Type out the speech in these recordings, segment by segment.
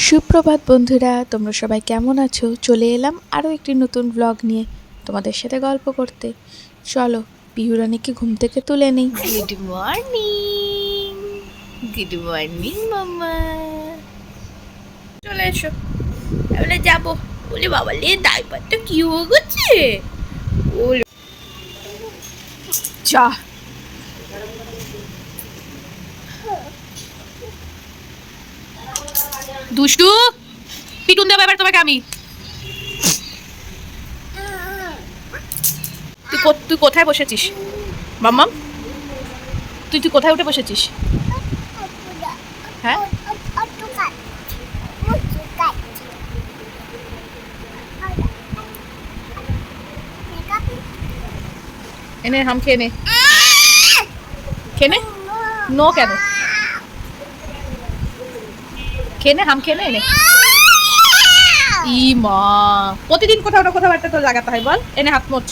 সুপ্রভাত বন্ধুরা, তোমরা সবাই কেমন আছো? চলে এলাম আরও একটি নতুন ব্লগ নিয়ে তোমাদের সাথে গল্প করতে। চলো পিহুরানিকে ঘুম থেকে তুলে নেই। গুড মর্নিং, গুড মর্নিং মামা। চলে এসো, তাহলে যাবো। বলে বাবা লে ডাইপারটা কি হয়ে গেছে। ওলে চা দুষ্টু, পিটুন দেবো এবার তোমাকে আমি। তুই কোথায় বসেছিস মাম্মাম? তুই কোথায় উঠে বসেছিস? হ্যাঁ, এনে হাম খেয়ে নে। খেয়ে নে। নো কেন? খেয়ে নে, হাম খেয়ে নে। এনে ই মা, প্রতিদিন কোথাও না কোথাও একটা তো লাগাতে হয় বল। এনে হাত মোচ,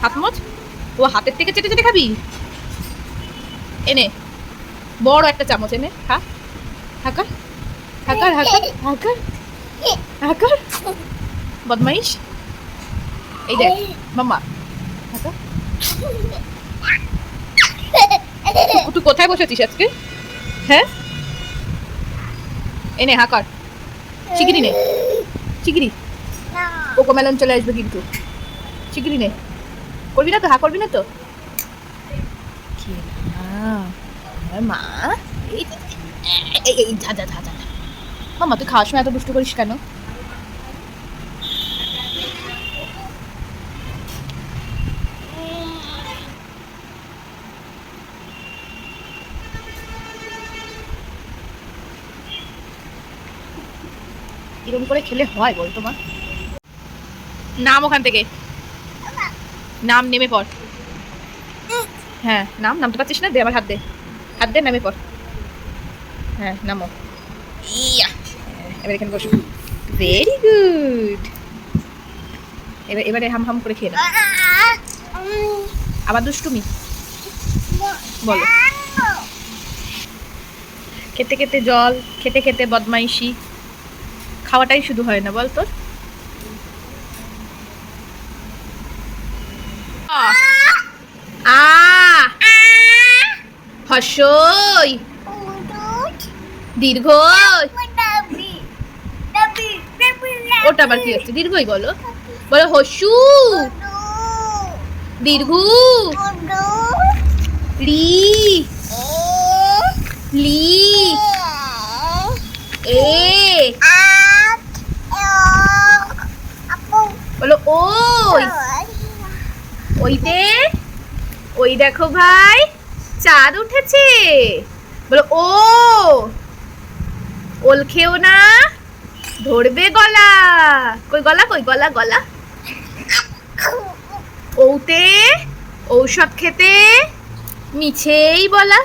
হাত মোচ। ও হাতের থেকে চেটে চেটে খাবি? এনে বড় একটা চামচ এনে খা। হাকার হাকার হাকার হাকার হাকার, বদমাইশ। এই দেখ মাম্মা, হাকার। তুই কোথায় বসেছিস আজকে? হ্যাঁ, এনে হাকার। চিকিরি নে, চিকিরি। কোকোমেলন চলে আসবে কিন্তু। চিকিরি নে। করবি না তো? হা করবি না তো? মা এই যা যা যা যা। মামা তুই খাওয়ার সময় এত দুষ্টু করিস কেন? এরকম করে খেলে হয় বল তোমার? নাম ওখান থেকে, নাম, নেমে পড়। হ্যাঁ নাম, নামতে পারছিস না? দে আমার হাত দে, হাত দে, নেমে পড়। হ্যাঁ নামো। ইয়া, এবার এখানে বসো। Very good. এবারে হাম হাম করে খেয়ে নাও। আবার দুষ্টুমি বলো। খেতে খেতে জল, খেতে খেতে বদমাইশি, খাওয়াটাই শুধু হয় না বল তোর? আ হর্ষই দীর্ঘই। ওটা আবার কি হচ্ছে? দীর্ঘই বলো, বলো হর্ষু দীর্ঘ, রি লি এ, বলো ওই, ওইতে ওই দেখো ভাই চাঁদ উঠেছে। বলো ও, ওল খেও না, ধরবে গলা। কই গলা, কই গলা, গলা। ওতে ঔষধ খেতে মিছেই বলা।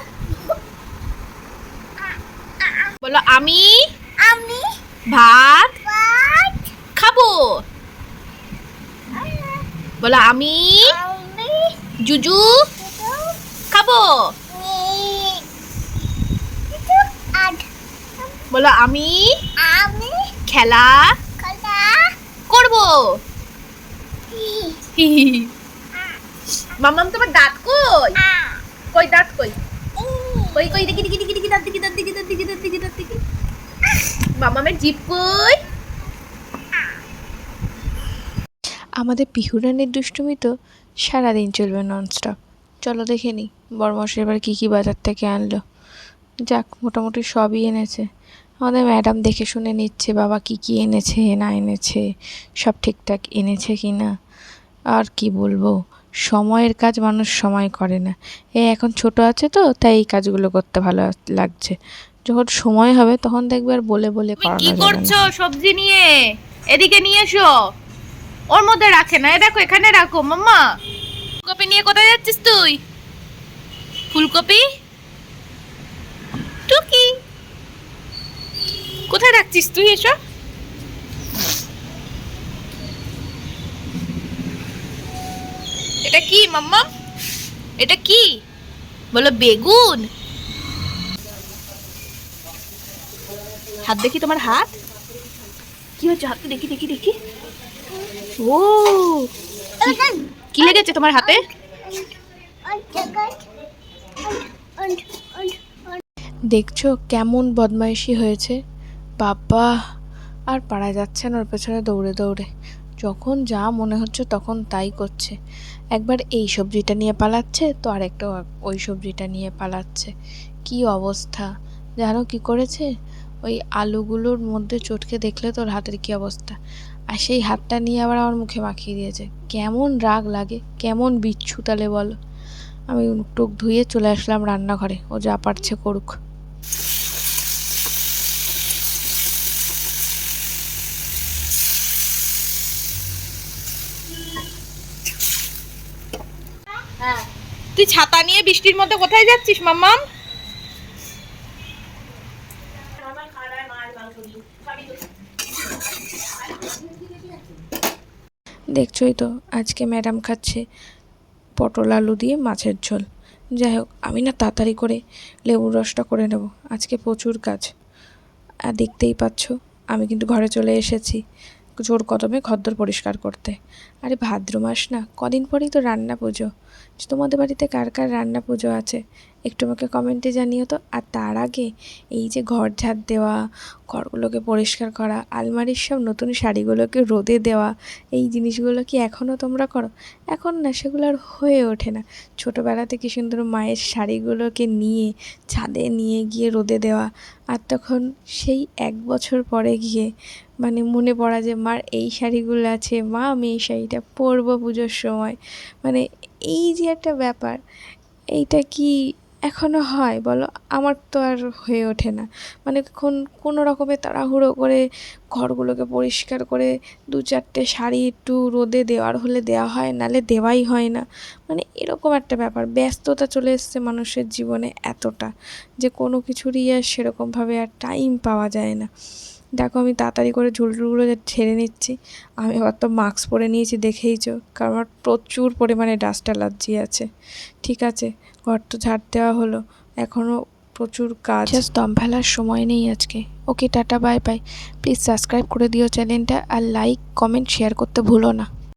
বলো আমি ভাত খাবো। বলো আমি জুজু খাবো। বলো আমি খেলা করবো। মাম্মাম তোমার দাঁত কই? কই দাঁত কই? কই কই দেখি দেখি দেখি দেখি, দাঁত দেখি, দাঁত দেখি, দাঁত দেখি, দাঁত দেখি, দাঁত দেখি। মাম্মামের জিভ কই? আমাদের পিহুরানির দুষ্টুমি তো সারাদিন চলবে ননস্টপ। চলো দেখে নিই বড়মশাই এবার কী কী বাজার থেকে আনলো। যাক, মোটামুটি সবই এনেছে। আমাদের ম্যাডাম দেখে শুনে নিচ্ছে বাবা কী কী এনেছে না এনেছে, সব ঠিকঠাক এনেছে কি না। আর কি বলবো, সময়ের কাজ মানুষ সময় করে না। এখন ছোট আছে তো তাই এই কাজগুলো করতে ভালো লাগছে। যখন সময় হবে তখন দেখবে আর বলে বলে তুমি করানো কি যাবে করছো? না। সবজি নিয়ে এদিকে নিয়ে এসো। ওর মধ্যে রাখে না, এ দেখো এখানে রাখো। মাম্মা ফুলকপি নিয়ে কোথায় যাচ্ছিস তুই? ফুলকপি টুকি কোথায় রাখছিস তুই? এসব এটা কি মাম্মা? এটা কি? বলো বেগুন। হাত দেখি, তোমার হাত কি হচ্ছে? হাতটা দেখি দেখি দেখি। ও কি লেগেছে তোমার হাতে? দেখছো কেমন বদমাইশি হয়েছে? বাবা, আর পারা যাচ্ছে না ওর পেছনে দৌড়ে দৌড়ে। যখন যা মনে হচ্ছে তখন তাই করছে। একবার এই সবজিটা নিয়ে পালাচ্ছে তো আরেকটা ওই সবজিটা নিয়ে পালাচ্ছে। কি অবস্থা! জানো কি করেছে? ওই আলুগুলোর মধ্যে চটকে দেখলে তোর হাতের কি অবস্থা। আর সেই হাতটা নিয়ে আবার আমার মুখে মাখিয়ে দিয়েছে। কেমন রাগ লাগে, কেমন বিচ্ছু তালে বলো। আমি মুখ টুক ধুয়ে চলে আসলাম রান্নাঘরে, ও যা পারছে করুক। তুই ছাতা নিয়ে বৃষ্টির মধ্যে কোথায় যাচ্ছিস মাম্মাম? দেখছোই তো আজকে ম্যাডাম খাচ্ছে পটল আলু দিয়ে মাছের ঝোল। যাই হোক, আমি না তাড়াতাড়ি করে লেবুর রসটা করে নেব, আজকে প্রচুর কাজ। আর দেখতেই পাচ্ছ আমি কিন্তু ঘরে চলে এসেছি জোর কদমে ঘরদোর পরিষ্কার করতে। আরে ভাদ্র মাস না, কদিন পরেই তো রান্না পুজো। তোমাদের বাড়িতে কার কার রান্না পুজো আছে একটু আমাকে কমেন্টে জানিও তো। আর তার আগে এই যে ঘর ঝাড় দেওয়া, ঘরগুলোকে পরিষ্কার করা, আলমারির সব নতুন শাড়িগুলোকে রোদে দেওয়া, এই জিনিসগুলো কি এখনও তোমরা করো? এখন না সেগুলো আর হয়ে ওঠে না। ছোটোবেলাতে কি সুন্দর মায়ের শাড়িগুলোকে নিয়ে ছাদে নিয়ে গিয়ে রোদে দেওয়া, আর তখন সেই 1 বছর পরে গিয়ে মানে মনে পড়া যে মার এই শাড়িগুলো আছে, মা আমি এই শাড়িটা পরবো পুজোর সময়। মানে এই যে একটা ব্যাপার, এইটা কি এখনও হয় বলো? আমার তো আর হয়ে ওঠে না। মানে কোনো রকমে তাড়াহুড়ো করে ঘরগুলোকে পরিষ্কার করে 2-4টে শাড়ি একটু রোদে দেওয়ার হলে দেওয়া হয়, নাহলে দেওয়াই হয় না। মানে এরকম একটা ব্যাপার, ব্যস্ততা চলে এসছে মানুষের জীবনে এতটা যে কোনো কিছুরই আর সেরকমভাবে আর টাইম পাওয়া যায় না। দেখো আমি তাড়াতাড়ি করে ঝুলটুলগুলো ছেড়ে নিচ্ছি। আমি আবার তো মাস্ক পরে নিয়েছি দেখেইছো, কারণ আমার প্রচুর পরিমাণে ডাস্ট অ্যালার্জি আছে। ঠিক আছে, ঘর তো ঝাড় দেওয়া হলো, এখনও প্রচুর কাজ, জাস্ট দম ফেলার সময় নেই আজকে। ওকে tata bye bye. Please subscribe করে দিও চ্যানেলটা, আর লাইক কমেন্ট শেয়ার করতে ভুলো না।